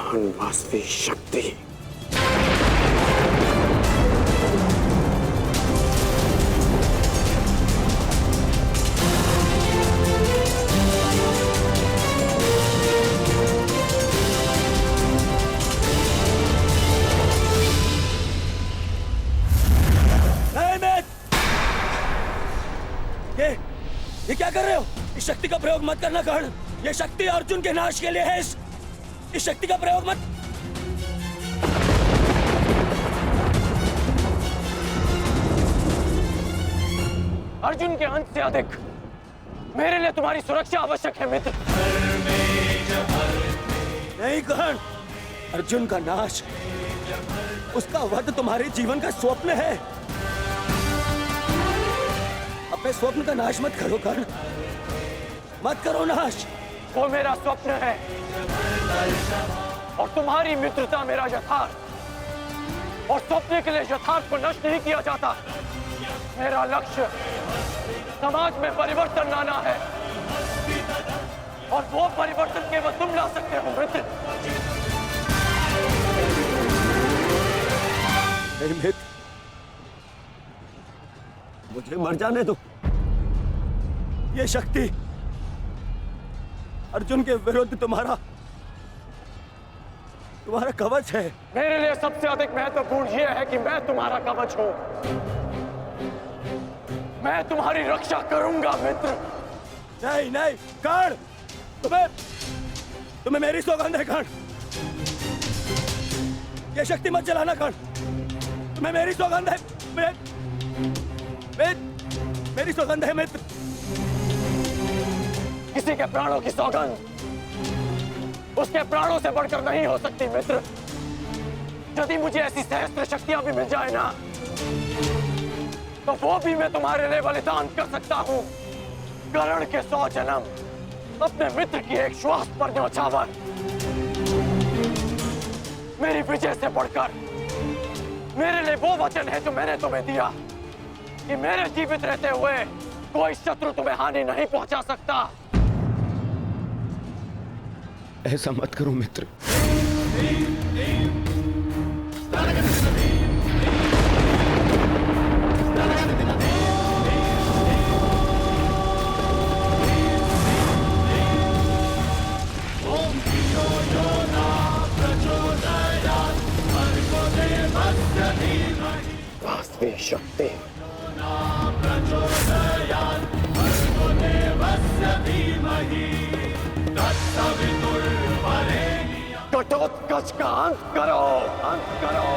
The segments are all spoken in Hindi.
महान वास्तविक शक्ति। ये क्या कर रहे हो? इस शक्ति का प्रयोग मत करना कर्ण। ये शक्ति अर्जुन के नाश के लिए है। इस शक्ति का प्रयोग मत। अर्जुन के अंत से अधिक मेरे लिए तुम्हारी सुरक्षा आवश्यक है मित्र। नहीं कर्ण, अर्जुन का नाश, उसका वध तुम्हारे जीवन का स्वप्न है। अपने स्वप्न का नाश मत करो कर्ण, मत करो नाश। वो मेरा स्वप्न है और तुम्हारी मित्रता मेरा यथार्थ। और स्वप्न के लिए यथार्थ को नष्ट नहीं किया जाता। मेरा लक्ष्य समाज में परिवर्तन लाना है और वो परिवर्तन केवल तुम ला सकते हो मित्र। नहीं मित्र, मुझे मर जाने दो। ये शक्ति अर्जुन के विरुद्ध तुम्हारा कवच है। मेरे लिए सबसे अधिक महत्वपूर्ण यह है कि मैं तुम्हारा कवच हूं। मैं तुम्हारी रक्षा करूंगा मित्र। नहीं नहीं कर्ण, तुम्हें मेरी सौगंध है कर्ण। ये शक्ति मत चलाना कर्ण, तुम्हें मेरी सौगंध है। मेरी सौगंध है मित्र। किसी के प्राणों की सौगंध उसके प्राणों से बढ़कर नहीं हो सकती मित्र। यदि मुझे ऐसी सहस्त्र शक्तियां भी मिल जाए ना, तो वो भी मैं तुम्हारे लिए बलिदान कर सकता हूं। कर्ण के 100 जन्म अपने मित्र की एक श्वास पर न्यौछावर। मेरी विजय से बढ़कर मेरे लिए वो वचन है जो मैंने तुम्हें दिया कि मेरे जीवित रहते हुए कोई शत्रु तुम्हें हानि नहीं पहुंचा सकता। ऐसा मत करो मित्र। वास्तविक शक्ति। घटोत्कच का अंत करो, अंत करो।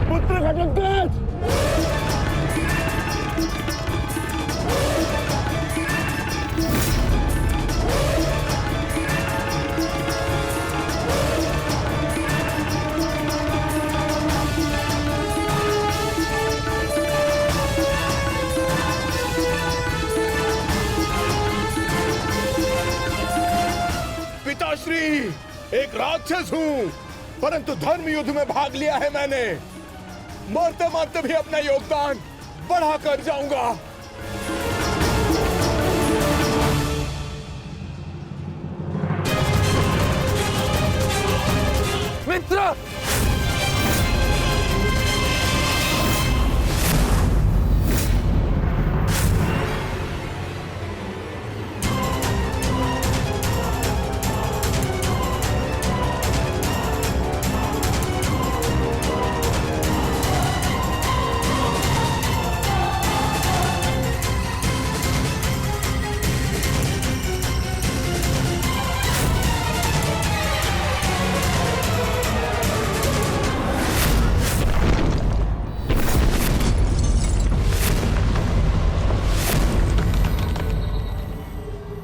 पुत्र घटोत्कच, पिताश्री, एक राक्षस हूँ, परंतु धर्म युद्ध में भाग लिया है मैंने। मरते मरते भी अपना योगदान बढ़ा कर जाऊंगा। मित्र,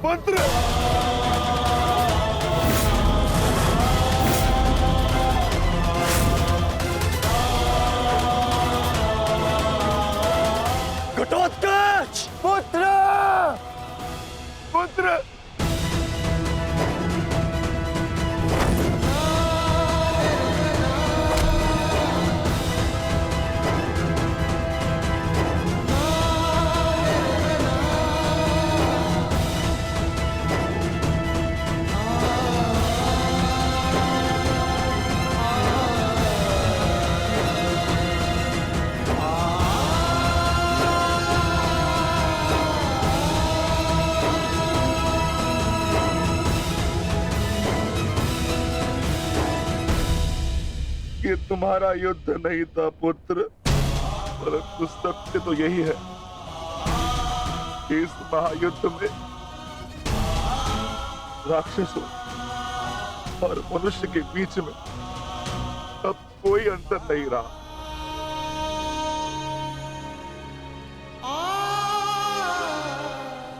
पुत्र, घटोत्कच, पुत्र, पुत्र। ये तुम्हारा युद्ध नहीं था पुत्र, परंतु सत्य तो यही है कि इस महायुद्ध में राक्षसों और मनुष्य के बीच में अब कोई अंतर नहीं रहा।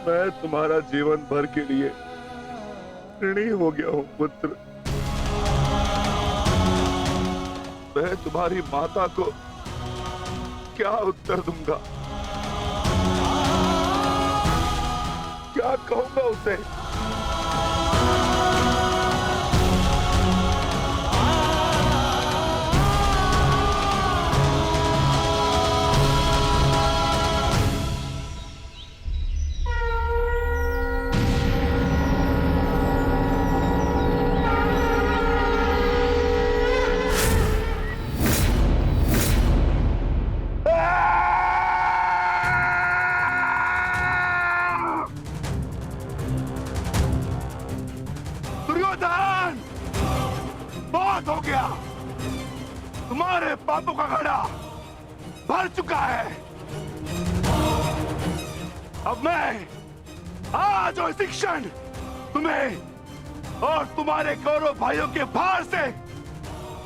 मैं तुम्हारा जीवन भर के लिए ऋणी हो गया हूं पुत्र। मैं तुम्हारी माता को क्या उत्तर दूंगा, क्या कहूंगा उसे? दुर्योधन, बहुत हो गया। तुम्हारे पापों का घड़ा भर चुका है। अब मैं आज और इसी क्षण तुम्हें और तुम्हारे कौरव भाइयों के भार से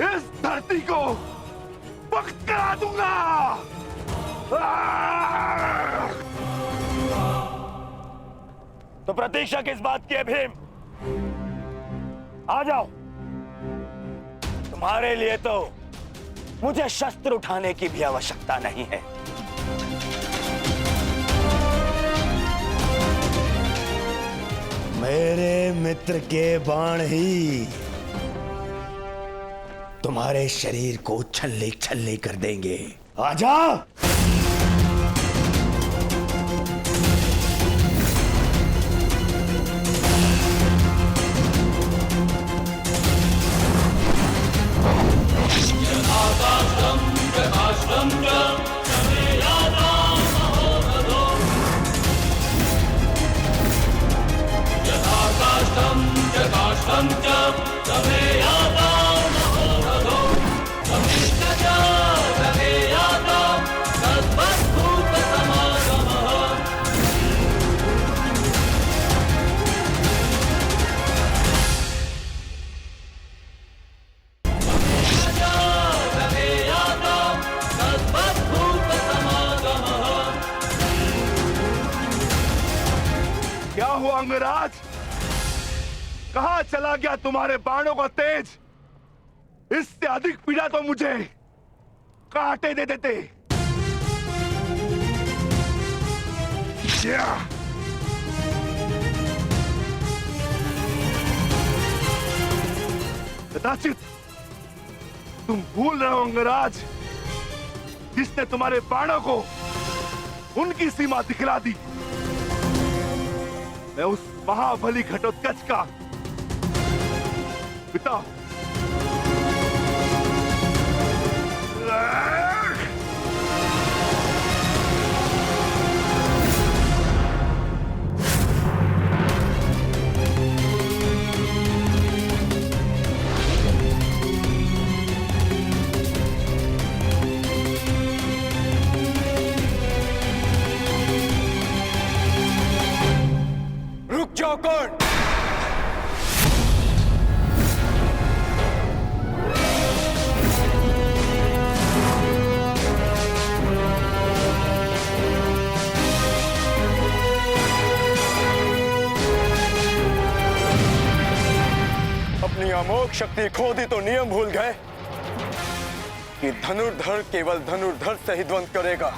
इस धरती को मुक्त करा दूंगा। तो प्रतीक्षा किस बात की है भीम? आ जाओ। तुम्हारे लिए तो मुझे शस्त्र उठाने की भी आवश्यकता नहीं है। मेरे मित्र के बाण ही तुम्हारे शरीर को छल्ले छल्ले कर देंगे। आजा। क्या हुआ अंगराज? कहां चला गया तुम्हारे बाणों का तेज? इससे अधिक पीड़ा तो मुझे कांटे दे देते। कदाचित तुम भूल रहे हो अंगराज, जिसने तुम्हारे बाणों को उनकी सीमा दिखला दी। मैं उस महाबली घटोत्कच का पिता। रुक जाओ कौन? अपनी अमोघ शक्ति खो दी तो नियम भूल गए कि धनुर्धर केवल धनुर्धर से ही द्वंद करेगा,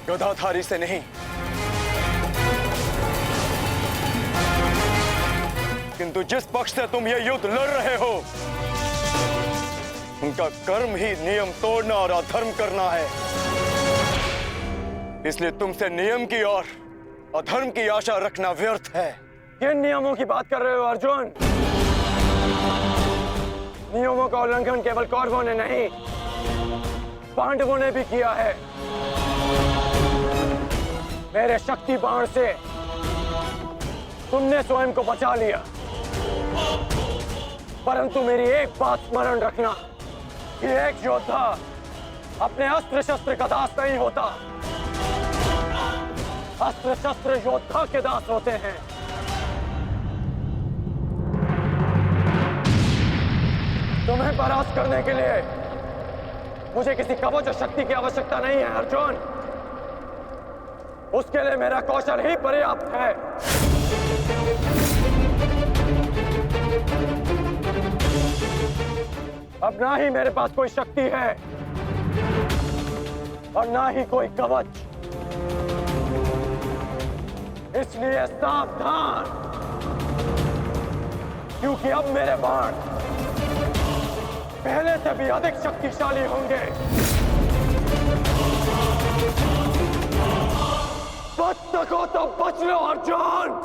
गदाधारी से नहीं। किंतु जिस पक्ष से तुम ये युद्ध लड़ रहे हो, उनका कर्म ही नियम तोड़ना और अधर्म करना है। इसलिए तुमसे नियम की और अधर्म की आशा रखना व्यर्थ है। किन नियमों की बात कर रहे हो अर्जुन? नियमों का उल्लंघन केवल कौरवों ने नहीं, पांडवों ने भी किया है। मेरे शक्ति बाण से तुमने स्वयं को बचा लिया, परंतु मेरी एक बात स्मरण रखना, कि एक योद्धा अपने अस्त्र शस्त्र का दास नहीं होता, अस्त्र शस्त्र योद्धा के दास होते हैं। तुम्हें परास्त करने के लिए मुझे किसी कवच और शक्ति की आवश्यकता नहीं है अर्जुन, उसके लिए मेरा कौशल ही पर्याप्त है। अब ना ही मेरे पास कोई शक्ति है और ना ही कोई कवच, इसलिए सावधान, क्योंकि अब मेरे बाण पहले से भी अधिक शक्तिशाली होंगे। बच सको तो बच लो अर्जुन।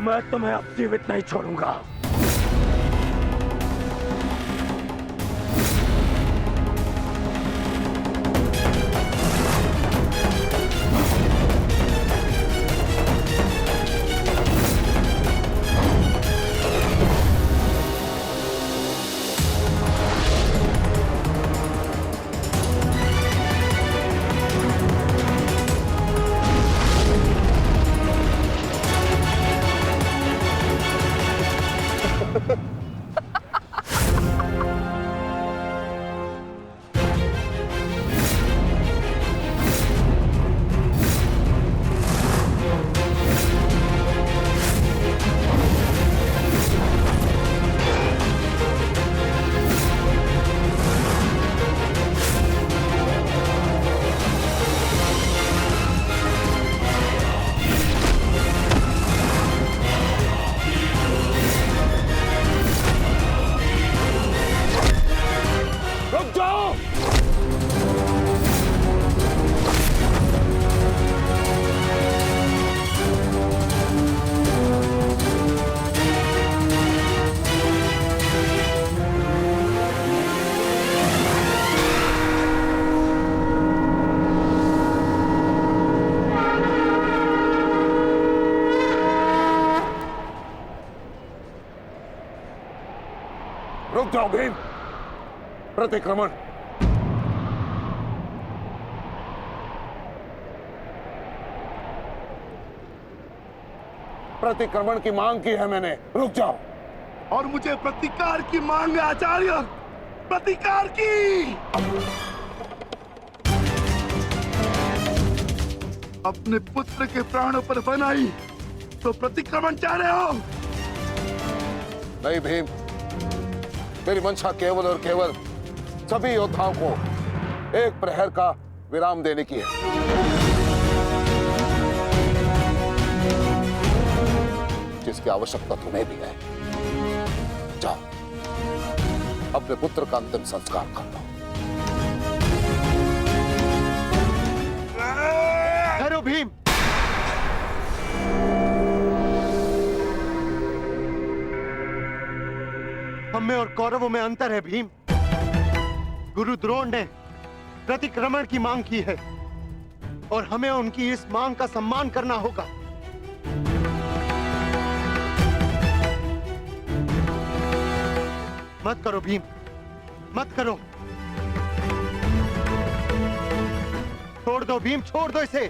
मैं तुम्हें अब जीवित नहीं छोड़ूंगा। रुक जाओ भीम, प्रतिक्रमण। प्रतिक्रमण की मांग की है मैंने, रुक जाओ। और मुझे प्रतिकार की मांग है आचार्य, प्रतिकार की। अपने पुत्र के प्राणों पर बनाई तो प्रतिक्रमण चाह रहे हो? नहीं भीम, मेरी मंशा केवल और केवल सभी योद्धाओं को एक प्रहर का विराम देने की है। जिसकी आवश्यकता तुम्हें भी है। जाओ, अपने पुत्र का अंतिम संस्कार कर लो। करो भीम। हम में और कौरवों में अंतर है भीम। गुरु द्रोण ने प्रतिक्रमण की मांग की है और हमें उनकी इस मांग का सम्मान करना होगा। मत करो भीम, मत करो। छोड़ दो भीम, छोड़ दो इसे।